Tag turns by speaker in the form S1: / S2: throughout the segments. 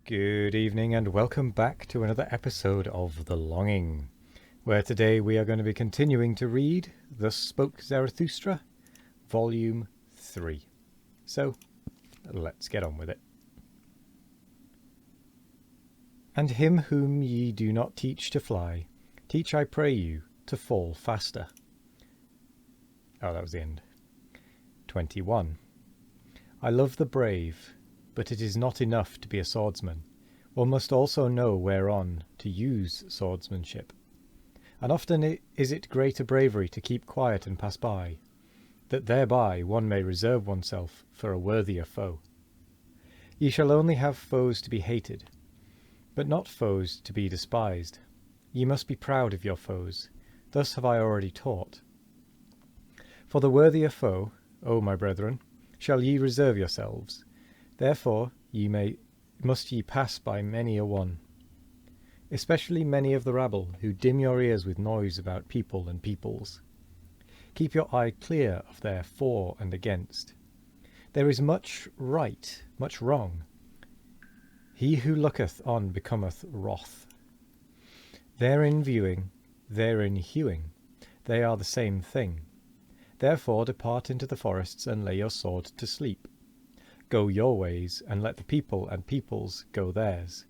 S1: Good evening and welcome back to another episode of The Longing, where today we are going to be continuing to read Thus Spoke Zarathustra, Volume 3. So, let's get on with it. And him whom ye do not teach to fly, teach I pray you to fall faster. Oh, that was the end. 21. I love the brave, but it is not enough to be a swordsman. One must also know whereon to use swordsmanship. And often is it greater bravery to keep quiet and pass by, that thereby one may reserve oneself for a worthier foe. Ye shall only have foes to be hated, but not foes to be despised. Ye must be proud of your foes. Thus have I already taught. For the worthier foe, O my brethren, shall ye reserve yourselves. Therefore must ye pass by many a one, especially many of the rabble, who dim your ears with noise about people and peoples. Keep your eye clear of their for and against. There is much right, much wrong. He who looketh on becometh wroth. Therein viewing, therein hewing, they are the same thing. Therefore depart into the forests and lay your sword to sleep. Go your ways, and let the people and peoples go theirs.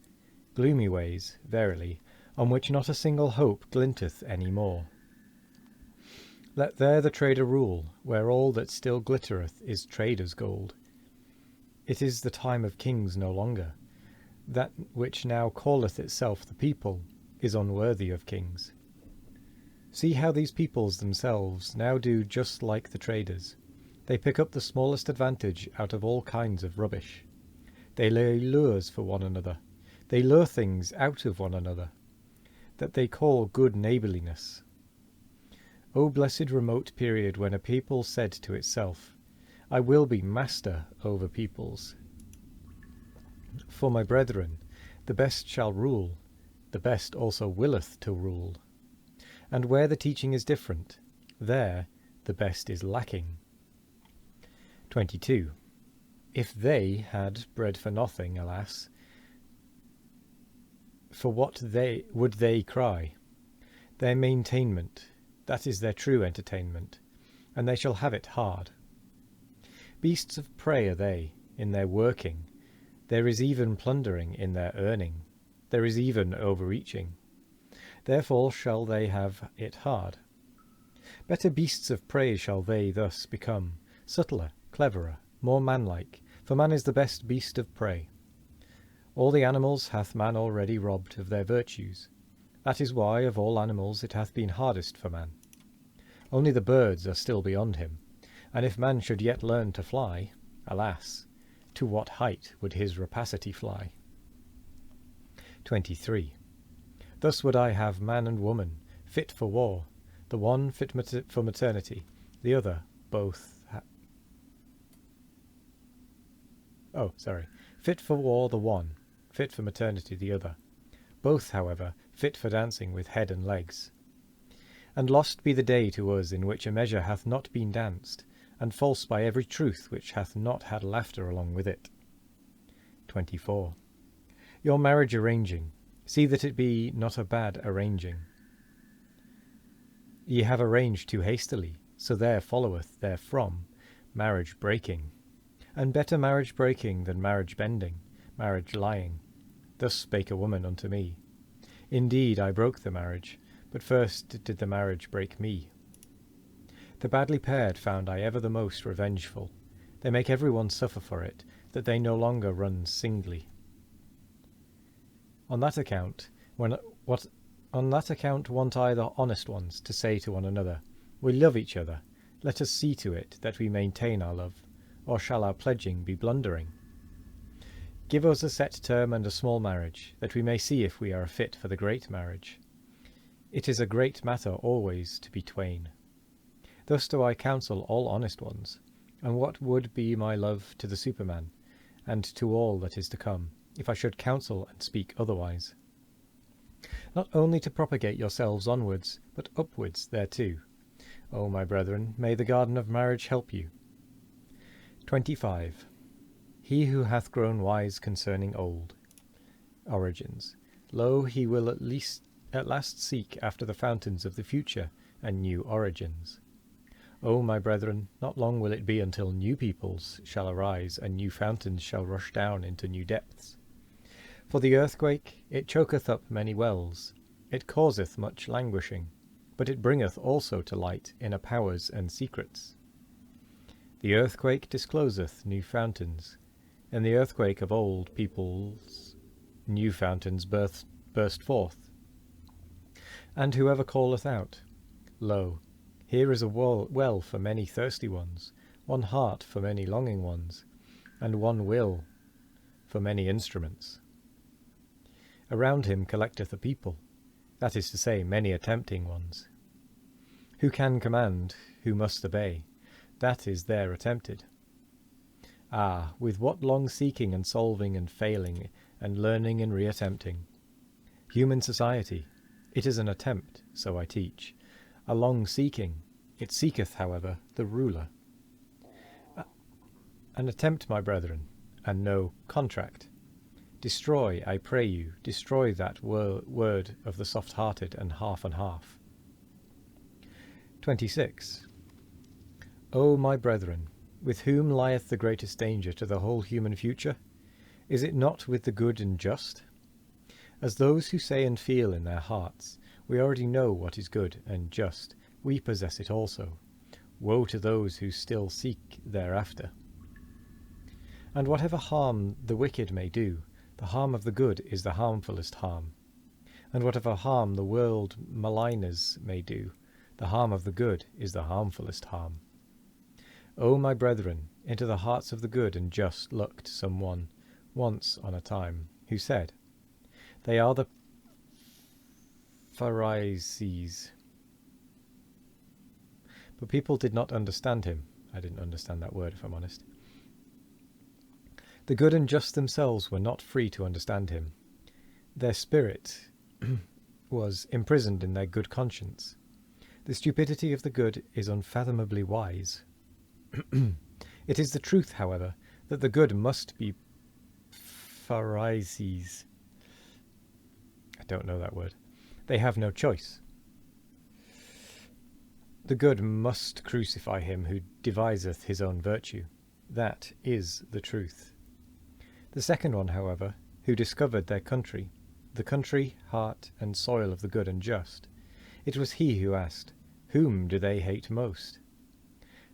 S1: Gloomy ways, verily, on which not a single hope glinteth any more. Let there the trader rule, where all that still glittereth is trader's gold. It is the time of kings no longer. That which now calleth itself the people is unworthy of kings. See how these peoples themselves now do just like the traders. They pick up the smallest advantage out of all kinds of rubbish. They lay lures for one another. They lure things out of one another, that they call good neighbourliness. O blessed remote period when a people said to itself, I will be master over peoples. For my brethren, the best shall rule, the best also willeth to rule. And where the teaching is different, there the best is lacking. 22. If they had bread for nothing, alas, for what would they cry? Their maintainment, that is their true entertainment, and they shall have it hard. Beasts of prey are they, in their working. There is even plundering in their earning. There is even overreaching. Therefore shall they have it hard. Better beasts of prey shall they thus become, subtler, cleverer, more manlike, for man is the best beast of prey. All the animals hath man already robbed of their virtues. That is why of all animals it hath been hardest for man. Only the birds are still beyond him, and if man should yet learn to fly, alas, to what height would his rapacity fly? 23. Thus would I have man and woman, fit for war, the one fit for maternity, the other both fit for war the one, fit for maternity the other, both, however, fit for dancing with head and legs. And lost be the day to us in which a measure hath not been danced, and false by every truth which hath not had laughter along with it. 24. Your marriage arranging, see that it be not a bad arranging. Ye have arranged too hastily, so there followeth therefrom marriage breaking. And better marriage breaking than marriage bending, marriage lying. Thus spake a woman unto me. Indeed, I broke the marriage, but first did the marriage break me. The badly paired found I ever the most revengeful. They make every one suffer for it, that they no longer run singly. On that account want I the honest ones to say to one another, we love each other, let us see to it that we maintain our love, or shall our pledging be blundering? Give us a set term and a small marriage, that we may see if we are fit for the great marriage. It is a great matter always to be twain. Thus do I counsel all honest ones, and what would be my love to the Superman, and to all that is to come, if I should counsel and speak otherwise? Not only to propagate yourselves onwards, but upwards thereto. O my brethren, may the garden of marriage help you. 25. He who hath grown wise concerning old. origins. Lo, he will at last seek after the fountains of the future and new origins. O my brethren, not long will it be until new peoples shall arise, and new fountains shall rush down into new depths. For the earthquake, it choketh up many wells, it causeth much languishing, but it bringeth also to light inner powers and secrets. The earthquake discloseth new fountains. In the earthquake of old peoples new fountains burst forth. And whoever calleth out, Lo, here is a well for many thirsty ones, one heart for many longing ones, and one will for many instruments. Around him collecteth a people, that is to say, many attempting ones. Who can command, who must obey, that is there attempted. Ah, with what long seeking and solving and failing, and learning and reattempting. Human society, it is an attempt, so I teach, a long seeking, it seeketh, however, the ruler. An attempt, my brethren, and no contract. Destroy, I pray you, destroy that word of the soft-hearted and half. 26. O my brethren, with whom lieth the greatest danger to the whole human future? Is it not with the good and just? As those who say and feel in their hearts, we already know what is good and just, we possess it also. Woe to those who still seek thereafter. And whatever harm the wicked may do, the harm of the good is the harmfulest harm. And whatever harm the world maligners may do, the harm of the good is the harmfulest harm. O my brethren, into the hearts of the good and just looked someone, once on a time, who said, They are the Pharisees. But people did not understand him. I didn't understand that word, if I'm honest. The good and just themselves were not free to understand him. Their spirit was imprisoned in their good conscience. The stupidity of the good is unfathomably wise. It is the truth, however, that the good must be Pharisees. I don't know that word. They have no choice. The good must crucify him who deviseth his own virtue. That is the truth. The second one, however, who discovered their country, the country, heart, and soil of the good and just, it was he who asked, Whom do they hate most?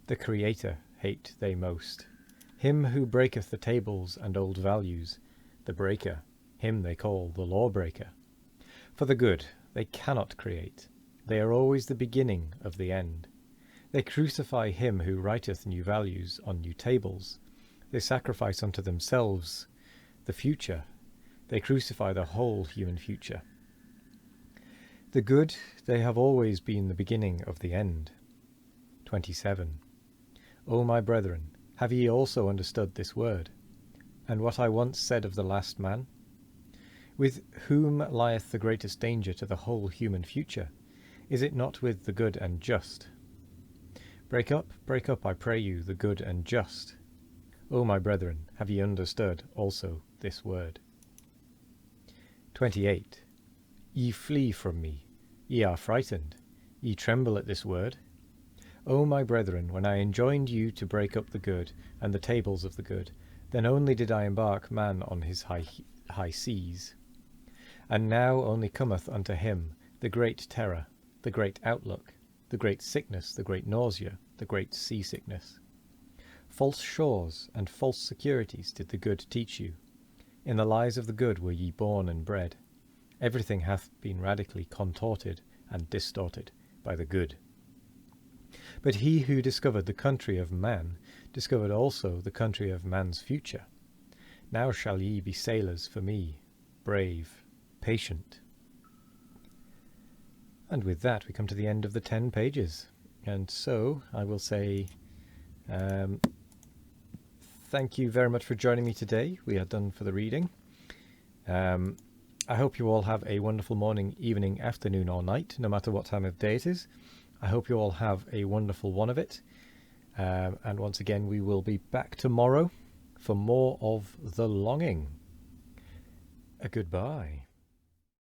S1: The Creator hate they most. Him who breaketh the tables and old values, the breaker, him they call the lawbreaker. For the good they cannot create. They are always the beginning of the end. They crucify him who writeth new values on new tables. They sacrifice unto themselves the future. They crucify the whole human future. The good, they have always been the beginning of the end. 27. O my brethren, have ye also understood this word? And what I once said of the last man? With whom lieth the greatest danger to the whole human future? Is it not with the good and just? Break up, I pray you, the good and just. O my brethren, have ye understood also this word? 28. Ye flee from me, ye are frightened, ye tremble at this word. O my brethren, when I enjoined you to break up the good and the tables of the good, then only did I embark man on his high seas. And now only cometh unto him the great terror, the great outlook, the great sickness, the great nausea, the great seasickness. False shores and false securities did the good teach you. In the lies of the good were ye born and bred. Everything hath been radically contorted and distorted by the good. But he who discovered the country of man discovered also the country of man's future. Now shall ye be sailors for me, brave, patient. And with that we come to the end of the 10 pages. And so I will say thank you very much for joining me today. We are done for the reading. I hope you all have a wonderful morning, evening, afternoon or night, no matter what time of day it is. I hope you all have a wonderful one of it. And once again, we will be back tomorrow for more of The Longing. a goodbye.